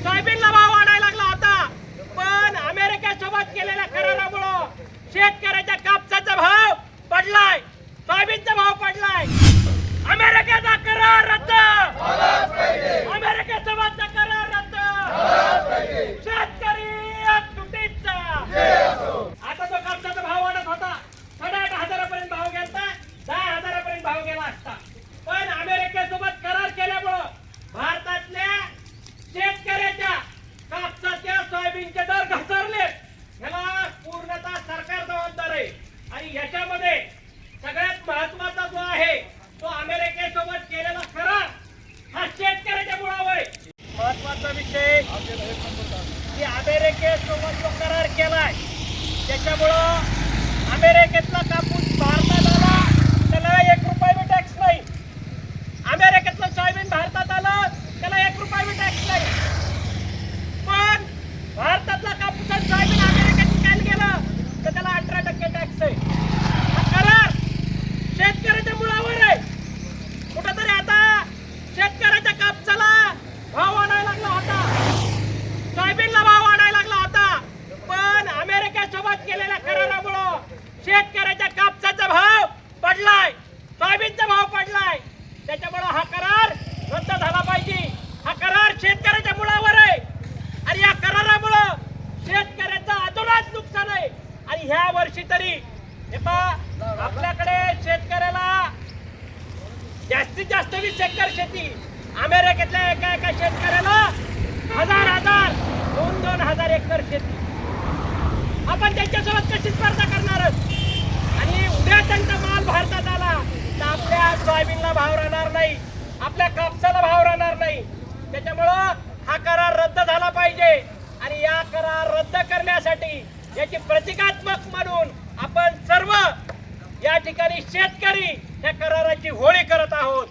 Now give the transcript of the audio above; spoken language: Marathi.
सोयाबीनला भाव वाढायला लागला होता, पण अमेरिकेसोबत केलेल्या करारामुळे शेतकऱ्याच्या कापसाचा भाव पडलाय, सोयाबीनचा भाव पडलाय। अमेरिकेचा करार रद्द, अमेरिकेसोबतचा करार रद्द, शेतकरी एकजुटीचा। आता तो कापसाचा भाव वाढत होता, 8,500 भाव गेला, 10,000 भाव गेला असता, पण अमेरिकेसोबत करार केल्यामुळे भारतातल्या शेतकऱ्याच्या कापसाच्या सोयाबीनचे दर घसरले। याला पूर्णतः सरकार जबाबदार आहे आणि याच्यामध्ये सगळ्यात महत्त्वाचा जो आहे तो अमेरिकेसोबत केलेला करार हा शेतकऱ्याच्या मुळावर आहे। महत्त्वाचा विषय की अमेरिकेसोबत जो करार केलाय त्याच्यामुळं अमेरिकेतला कापूस भारतात आला त्याला 1 रुपया बी टॅक्स नाही, अमेरिकेतलं सोयाबीन भारतात आलं त्याला 1 रुपया बी टॅक्स नाही, पण भारतातला कापूस आणि सोयाबीन अमेरिकेत विकायला गेलं तर त्याला 18% टॅक्स आहे। हा करार शेतकऱ्याच्या मुळावर आहे। कुठंतरी आता शेतकऱ्याच्या कापसाला भाव वाढायला लागला होता, सोयाबीनला भाव वाढायला लागला होता, पण अमेरिकेसोबत केलेल्या करारामुळे शेतकऱ्याच्या कापसाचा भाव पडलाय, सोयाबीनचा भाव पडलाय। त्याच्यामुळे हा करार रद्द झाला पाहिजे। हा करार शेतकऱ्याच्या मुळावर आहे आणि या करारामुळे शेतकऱ्याचं अतोनात नुकसान आहे। आणि ह्या वर्षी तरी आपल्याकडे शेतकऱ्याला जास्तीत जास्त 20 एकर शेती, अमेरिकेतल्या एका शेतकऱ्याला 1000 2,000 एकर शेती। आपण त्यांच्यासोबत कशी स्पर्धा करणार? आणि उद्या त्यांचा माल भारतात आला तर आपल्या सोयाबीनला भाव राहणार नाही, आपल्या कापसाला भाव राहणार नाही। त्याच्यामुळं हा करार रद्द झाला पाहिजे आणि या करार रद्द करण्यासाठी याची प्रतिकात्मक म्हणून आपण सर्व या ठिकाणी शेतकरी या कराराची होळी करत आहोत।